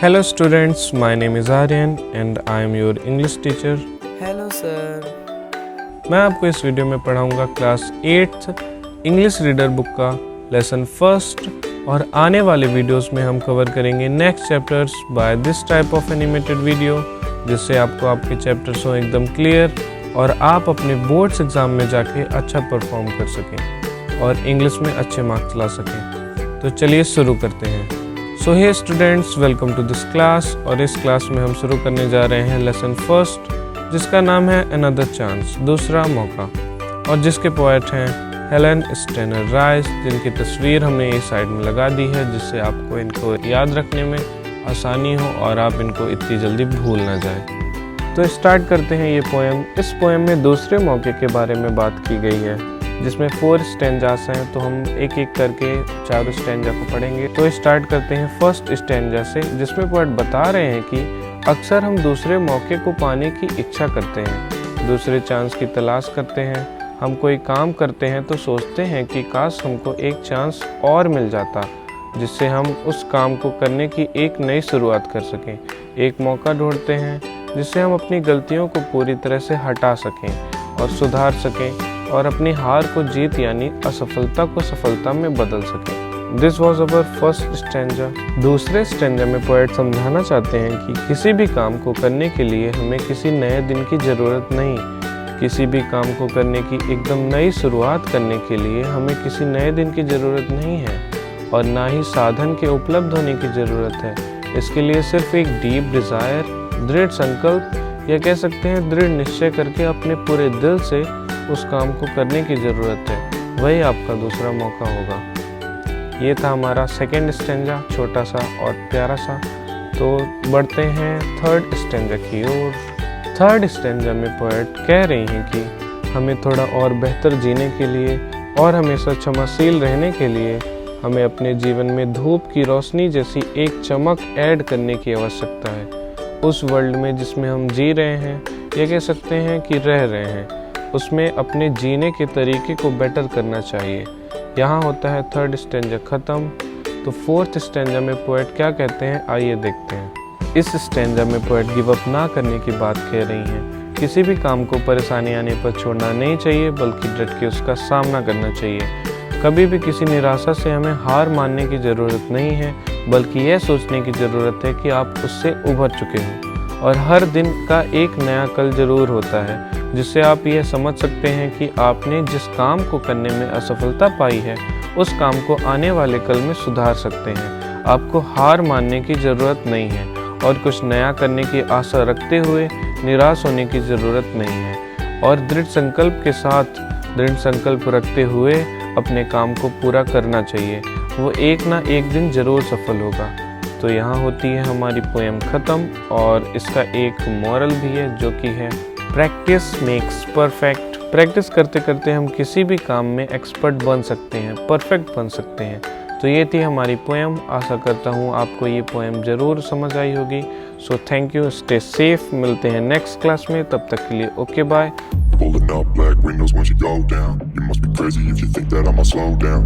Hello students, my name is Aryan and I am your English teacher. Hello sir. मैं आपको इस video में पढ़ाऊंगा class 8th English reader book का lesson first और आने वाले वीडियोस में हम कवर करेंगे next chapters by this type of animated video, जिससे आपको आपके चैप्टर्स हो एकदम क्लियर और आप अपने बोर्ड्स एग्ज़ाम में जाके अच्छा परफॉर्म कर सकें और इंग्लिश में अच्छे मार्क्स ला सकें। तो चलिए शुरू करते हैं। So hey students, welcome to this class. और इस क्लास में हम शुरू करने जा रहे हैं लेसन फर्स्ट, जिसका नाम है अनदर चांस, दूसरा मौका, और जिसके पोएट हैं हेलन स्टेनर राइस, जिनकी तस्वीर हमने इस साइड में लगा दी है, जिससे आपको इनको याद रखने में आसानी हो और आप इनको इतनी जल्दी भूल ना जाए। तो स्टार्ट करते हैं ये पोएम। इस पोएम में दूसरे मौके के बारे में बात की गई है, जिसमें 4 स्टैंजास हैं, तो हम एक एक करके चारों स्टैंजा को पढ़ेंगे। तो स्टार्ट करते हैं फर्स्ट स्टैंजा से, जिसमें पोएट बता रहे हैं कि अक्सर हम दूसरे मौके को पाने की इच्छा करते हैं, दूसरे चांस की तलाश करते हैं। हम कोई काम करते हैं तो सोचते हैं कि काश हमको एक चांस और मिल जाता, जिससे हम उस काम को करने की एक नई शुरुआत कर सकें। एक मौका ढूंढते हैं जिससे हम अपनी गलतियों को पूरी तरह से हटा सकें और सुधार सकें और अपनी हार को जीत यानी असफलता को सफलता में बदल सकें। This was our first stanza. दूसरे स्टैंजा में पोएट समझाना चाहते हैं कि किसी भी काम को करने के लिए हमें किसी नए दिन की ज़रूरत नहीं, किसी भी काम को करने की एकदम नई शुरुआत करने के लिए हमें किसी नए दिन की ज़रूरत नहीं है और ना ही साधन के उपलब्ध होने की ज़रूरत है। इसके लिए सिर्फ एक डीप डिज़ायर, दृढ़ संकल्प या कह सकते हैं दृढ़ निश्चय करके अपने पूरे दिल से उस काम को करने की ज़रूरत है। वही आपका दूसरा मौका होगा। ये था हमारा सेकेंड स्टैंजा, छोटा सा और प्यारा सा। तो बढ़ते हैं थर्ड स्टैंजा की ओर। थर्ड स्टैंजा में पोएट कह रही हैं कि हमें थोड़ा और बेहतर जीने के लिए और हमेशा क्षमाशील रहने के लिए हमें अपने जीवन में धूप की रोशनी जैसी एक चमक ऐड करने की आवश्यकता है। उस वर्ल्ड में जिसमें हम जी रहे हैं या कह सकते हैं कि रह रहे हैं, उसमें अपने जीने के तरीके को बेटर करना चाहिए। यहाँ होता है थर्ड स्टैंजा ख़त्म। तो फोर्थ स्टैंजा में पोएट क्या कहते हैं, आइए देखते हैं। इस स्टैंजा में पोएट गिव अप ना करने की बात कह रही हैं। किसी भी काम को परेशानी आने पर छोड़ना नहीं चाहिए, बल्कि डट के उसका सामना करना चाहिए। कभी भी किसी निराशा से हमें हार मानने की ज़रूरत नहीं है, बल्कि यह सोचने की ज़रूरत है कि आप उससे उभर चुके हो और हर दिन का एक नया कल ज़रूर होता है, जिससे आप यह समझ सकते हैं कि आपने जिस काम को करने में असफलता पाई है, उस काम को आने वाले कल में सुधार सकते हैं। आपको हार मानने की ज़रूरत नहीं है और कुछ नया करने की आशा रखते हुए निराश होने की ज़रूरत नहीं है और दृढ़ संकल्प के साथ दृढ़ संकल्प रखते हुए अपने काम को पूरा करना चाहिए। वो एक ना एक दिन ज़रूर सफल होगा। तो यहाँ होती है हमारी पोएम ख़त्म और इसका एक मॉरल भी है, जो कि है प्रैक्टिस मेक्स परफेक्ट। प्रैक्टिस करते करते हम किसी भी काम में एक्सपर्ट बन सकते हैं, परफेक्ट बन सकते हैं। तो ये थी हमारी पोएम। आशा करता हूँ आपको ये पोएम ज़रूर समझ आई होगी। So thank you, stay safe. मिलते हैं नेक्स्ट क्लास में, तब तक के लिए okay bye. Pulling up black windows once you go down. You must be crazy if you think that I'ma slow down.